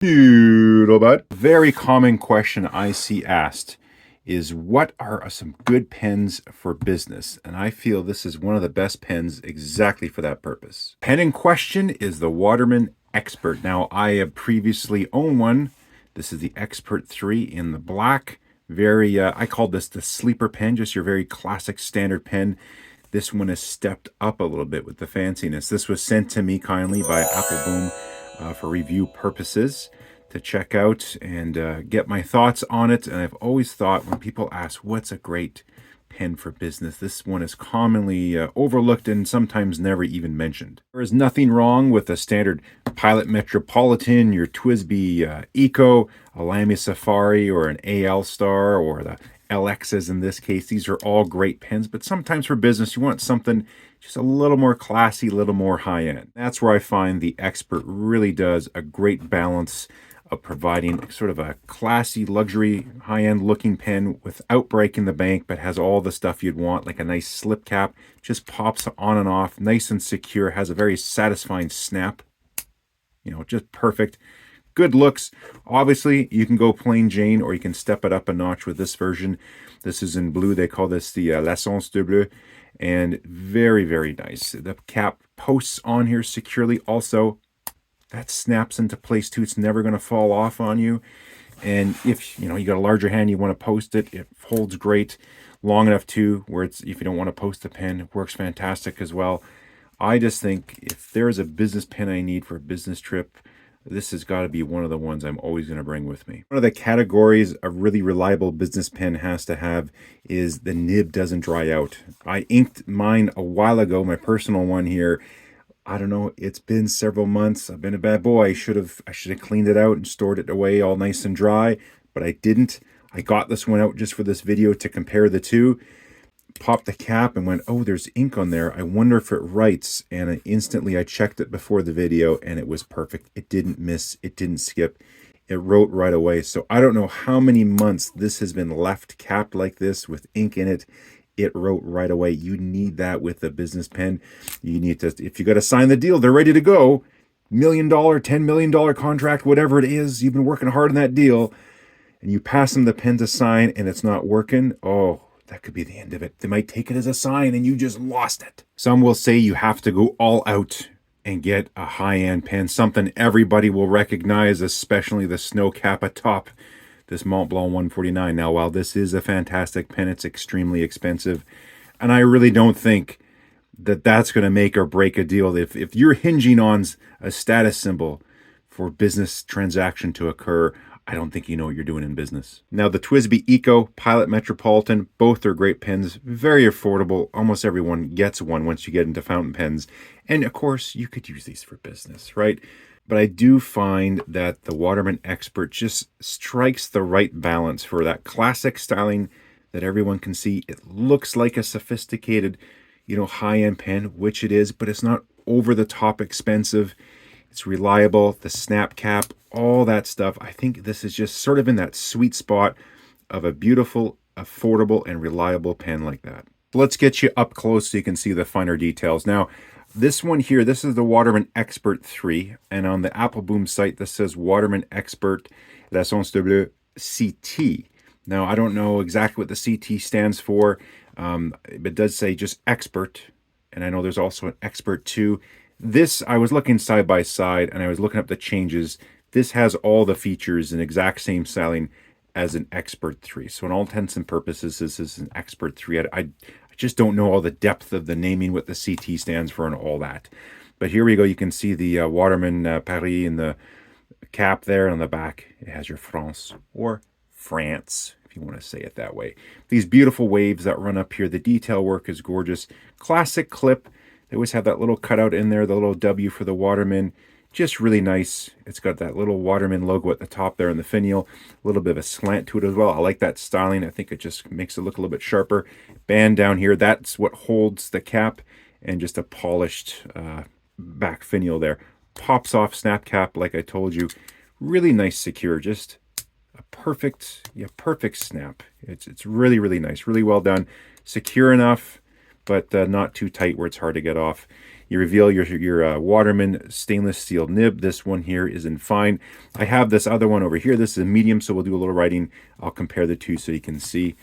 Doodlebud. Very common question I see asked is, what are some good pens for business? And I feel this is one of the best pens exactly for that purpose. Pen in question is the Waterman Expert. Now, I have previously owned one. This is the Expert 3 in the black. Very, I call this the sleeper pen, just your very classic standard pen. This one has stepped up a little bit with the fanciness. This was sent to me kindly by Appleboom for review purposes to check out and get my thoughts on it. And I've always thought, when people ask what's a great pen for business, this one is commonly overlooked and sometimes never even mentioned. There is nothing wrong with a standard Pilot Metropolitan, your TWSBI Eco, a Lamy Safari, or an AL Star, or the LXs in this case. These are all great pens, but sometimes for business you want something just a little more classy, a little more high-end. That's where I find the Expert really does a great balance of providing sort of a classy, luxury, high-end looking pen without breaking the bank, but has all the stuff you'd want, like a nice slip cap, just pops on and off, nice and secure, has a very satisfying snap, you know, just perfect. Good looks. Obviously, you can go plain Jane, or you can step it up a notch with this version. This is in blue. They call this the l'essence de bleu, and very, very nice. The cap posts on here securely. Also, that snaps into place too. It's never going to fall off on you. And if you got a larger hand, you want to post it, it holds great, long enough too, where it's, if you don't want to post the pen, it works fantastic as well. I just think if there is a business pen I need for a business trip, this has got to be one of the ones I'm always going to bring with me. One of the categories a really reliable business pen has to have is the nib doesn't dry out. I inked mine a while ago, my personal one here. I don't know, it's been several months. I've been a bad boy. I should have cleaned it out and stored it away all nice and dry, but I didn't. I got this one out just for this video to compare the two. Popped the cap and went, oh, there's ink on there. I wonder if it writes. And instantly I checked it before the video and it was perfect. It didn't miss. It didn't skip. It wrote right away. So I don't know how many months this has been left capped like this with ink in it. It wrote right away. You need that with a business pen. You need to, if you got to sign the deal, they're ready to go. $1 million, $10 million contract, whatever it is. You've been working hard on that deal and you pass them the pen to sign and it's not working. Oh, that could be the end of it. They might take it as a sign and you just lost it. Some will say you have to go all out and get a high-end pen, something everybody will recognize, especially the snow cap atop this Mont Blanc 149. Now, while this is a fantastic pen, it's extremely expensive. And I really don't think that that's going to make or break a deal. If you're hinging on a status symbol for business transaction to occur, I don't think you know what you're doing in business. Now, the TWSBI Eco, Pilot Metropolitan, both are great pens, very affordable. Almost everyone gets one once you get into fountain pens. And of course, you could use these for business, right? But I do find that the Waterman Expert just strikes the right balance for that classic styling that everyone can see. It looks like a sophisticated, high-end pen, which it is, but it's not over the top expensive. It's reliable, the snap cap, all that stuff. I think this is just sort of in that sweet spot of a beautiful, affordable, and reliable pen like that. Let's get you up close so you can see the finer details. Now, this one here, this is the Waterman Expert 3, and on the Appleboom site, this says Waterman Expert l'essence de bleu CT. Now, I don't know exactly what the CT stands for, but it does say just Expert, and I know there's also an Expert 2. This, I was looking side by side, and I was looking up the changes. This has all the features and exact same styling as an Expert 3. So in all intents and purposes, this is an Expert 3. I just don't know all the depth of the naming, what the CT stands for and all that. But here we go. You can see the Waterman Paris in the cap there. On the back, it has your France, or France, if you want to say it that way. These beautiful waves that run up here. The detail work is gorgeous. Classic clip. They always have that little cutout in there, the little W for the Waterman. Just really nice. It's got that little Waterman logo at the top there in the finial. A little bit of a slant to it as well. I like that styling. I think it just makes it look a little bit sharper. Band down here, that's what holds the cap, and just a polished back finial there. Pops off snap cap, like I told you. Really nice, secure. Just a perfect snap. It's really, really nice. Really well done. Secure enough, but not too tight where it's hard to get off. You reveal your Waterman stainless steel nib. This one here is in fine. I have this other one over here. This is a medium, so we'll do a little writing. I'll compare the two so you can see.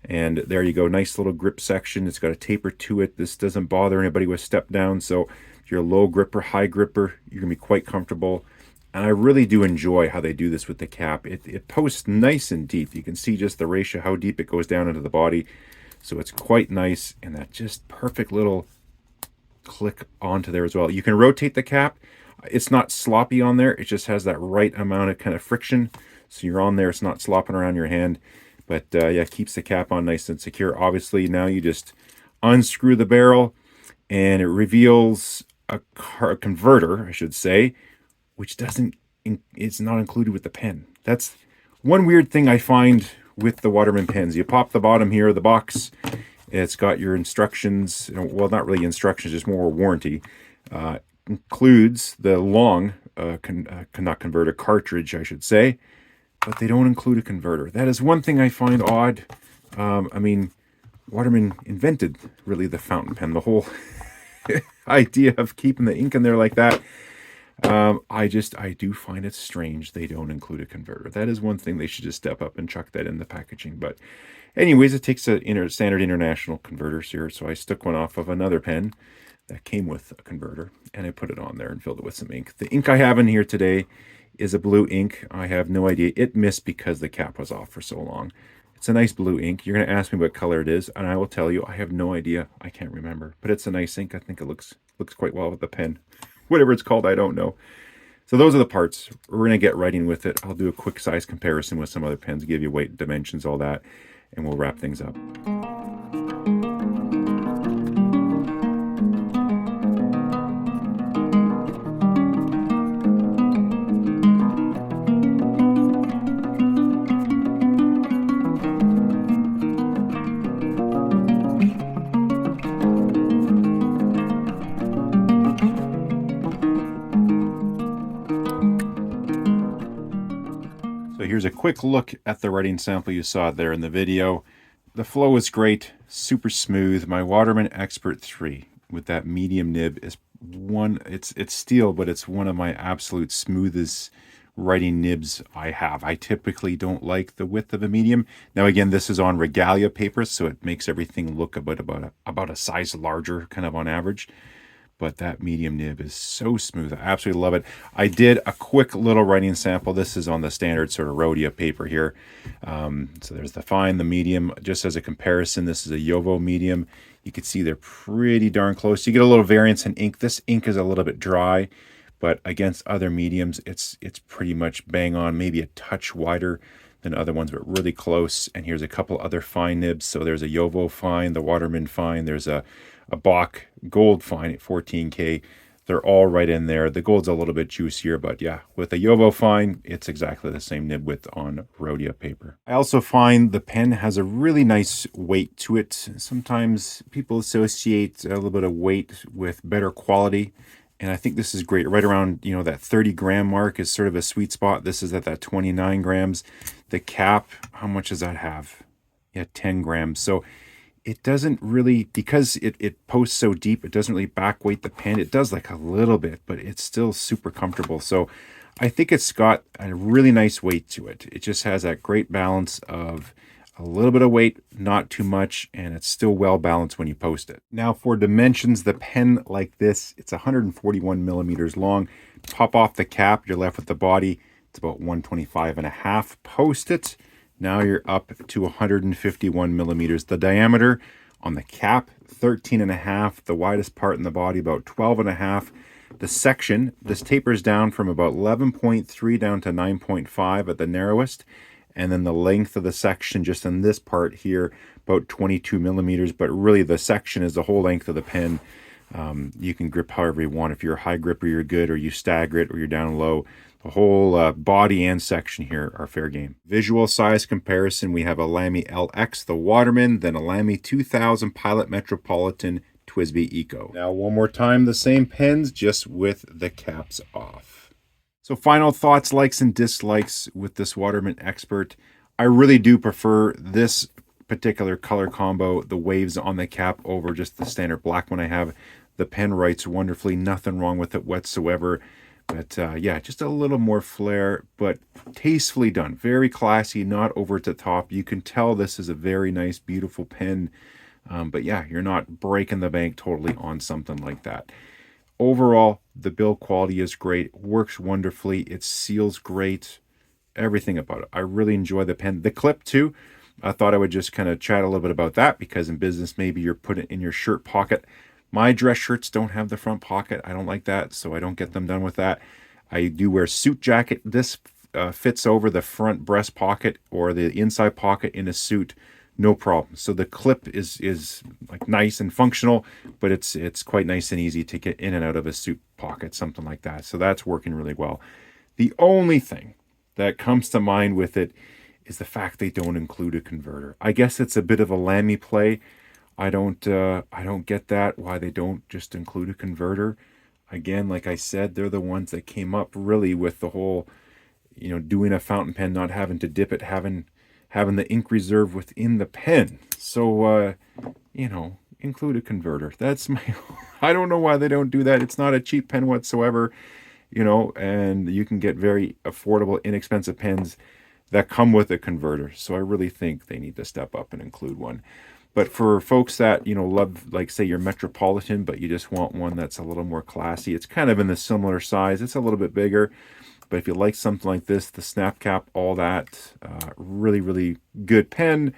And there you go, nice little grip section. It's got a taper to it. This doesn't bother anybody with step down, so if you're a low gripper, high gripper, you're gonna be quite comfortable. And I really do enjoy how they do this with the cap. It posts nice and deep. You can see just the ratio, how deep it goes down into the body. So it's quite nice, and that just perfect little click onto there as well. You can rotate the cap. It's not sloppy on there. It just has that right amount of kind of friction. So you're on there, it's not slopping around your hand. But yeah, keeps the cap on nice and secure. Obviously, now you just unscrew the barrel, and it reveals a converter, I should say, which it's not included with the pen. That's one weird thing I find with the Waterman pens. You pop the bottom here of the box. It's got your instructions. Well, not really instructions, just more warranty. Includes the long, not converter, cartridge, I should say. But they don't include a converter. That is one thing I find odd. I mean, Waterman invented, really, the fountain pen. The whole idea of keeping the ink in there like that. I do find it strange they don't include a converter. That is one thing they should just step up and chuck that in the packaging. But anyways, it takes a standard international converters here. So I stuck one off of another pen that came with a converter, and I put it on there and filled it with some ink. The ink I have in here today is a blue ink. I have no idea. It missed because the cap was off for so long. It's a nice blue ink. You're going to ask me what color it is, and I will tell you I have no idea. I can't remember. But it's a nice ink. I think it looks quite well with the pen. Whatever it's called, I don't know. So those are the parts. We're going to get writing with it. I'll do a quick size comparison with some other pens, give you weight, dimensions, all that, and we'll wrap things up. Here's a quick look at the writing sample you saw there in the video. The flow is great, super smooth. My Waterman Expert 3 with that medium nib is it's steel, but it's one of my absolute smoothest writing nibs I have. I typically don't like the width of a medium. Now again, this is on regalia paper, so it makes everything look about a size larger, kind of on average. But that medium nib is so smooth. I absolutely love it. I did a quick little writing sample. This is on the standard sort of Rhodia paper here. So there's the fine, the medium. Just as a comparison, this is a Jowo medium. You can see they're pretty darn close. You get a little variance in ink. This ink is a little bit dry, but against other mediums, it's pretty much bang on, maybe a touch wider than other ones, but really close. And here's a couple other fine nibs. So there's a Jowo fine, the Waterman fine. There's a Bach gold fine at 14K. They're all right in there. The gold's a little bit juicier, but yeah, with a Jowo fine, it's exactly the same nib width on Rhodia paper. I also find the pen has a really nice weight to it. Sometimes people associate a little bit of weight with better quality, and I think this is great. Right around, that 30 gram mark is sort of a sweet spot. This is at that 29 grams. The cap, how much does that have? Yeah, 10 grams. So it doesn't really, because it posts so deep, it doesn't really back weight the pen. It does like a little bit, but it's still super comfortable. So I think it's got a really nice weight to it. It just has that great balance of a little bit of weight, not too much, and it's still well balanced when you post it. Now for dimensions, the pen like this, it's 141 millimeters long. Pop off the cap, you're left with the body. It's about 125.5. Post it. Now you're up to 151 millimeters. The diameter on the cap, 13.5. The widest part in the body, about 12.5. The section, this tapers down from about 11.3 down to 9.5 at the narrowest. And then the length of the section, just in this part here, about 22 millimeters. But really the section is the whole length of the pen. You can grip however you want. If you're a high gripper, you're good, or you stagger it, or you're down low. The whole body and section here are fair game. Visual size comparison, we have a Lamy LX, the Waterman, then a Lamy 2000 Pilot Metropolitan TWSBI Eco. Now one more time, the same pens, just with the caps off. So final thoughts, likes and dislikes with this Waterman Expert. I really do prefer this particular color combo, the waves on the cap over just the standard black one I have. The pen writes wonderfully, nothing wrong with it whatsoever. But yeah, just a little more flair, but tastefully done. Very classy, not over the top. You can tell this is a very nice, beautiful pen. But yeah, you're not breaking the bank totally on something like that. Overall, the build quality is great, works wonderfully, it seals great, everything about it. I really enjoy the pen. The clip too, I thought I would just kind of chat a little bit about that, because in business, maybe you're putting it in your shirt pocket. My dress shirts don't have the front pocket. I don't like that, so I don't get them done with that. I do wear suit jacket. This fits over the front breast pocket or the inside pocket in a suit, no problem. So the clip is like nice and functional, but it's quite nice and easy to get in and out of a suit pocket, something like that. So that's working really well. The only thing that comes to mind with it is the fact they don't include a converter. I guess it's a bit of a Lammy play. I don't get that, why they don't just include a converter. Again, like I said, they're the ones that came up really with the whole, doing a fountain pen, not having to dip it, having the ink reserve within the pen. So, include a converter. That's my, I don't know why they don't do that. It's not a cheap pen whatsoever, and you can get very affordable, inexpensive pens that come with a converter. So I really think they need to step up and include one. But for folks that, love, like, say, your Metropolitan, but you just want one that's a little more classy, it's kind of in the similar size. It's a little bit bigger. But if you like something like this, the snap cap, all that, really, really good pen.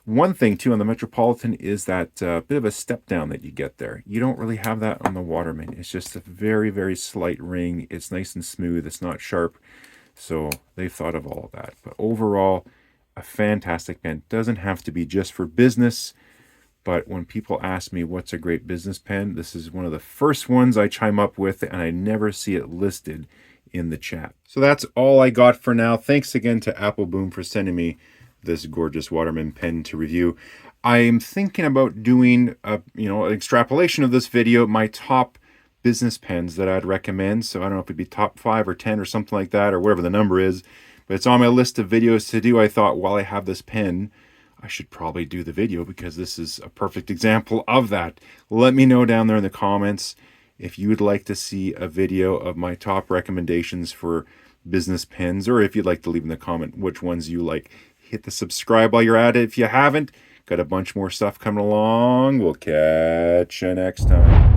One thing, too, on the Metropolitan is that bit of a step down that you get there. You don't really have that on the Waterman. It's just a very, very slight ring. It's nice and smooth. It's not sharp. So they've thought of all of that. But overall, a fantastic pen. Doesn't have to be just for business, but when people ask me what's a great business pen, this is one of the first ones I chime up with, and I never see it listed in the chat. So that's all I got for now. Thanks again to Apple Boom for sending me this gorgeous Waterman pen to review. I am thinking about doing an extrapolation of this video, my top business pens that I'd recommend. So I don't know if it'd be top 5 or 10 or something like that, or whatever the number is. But it's on my list of videos to do. I thought, while I have this pen, I should probably do the video, because this is a perfect example of that. Let me know down there in the comments if you would like to see a video of my top recommendations for business pens, or if you'd like to leave in the comment which ones you like. Hit the subscribe while you're at it if you haven't. Got a bunch more stuff coming along. We'll catch you next time.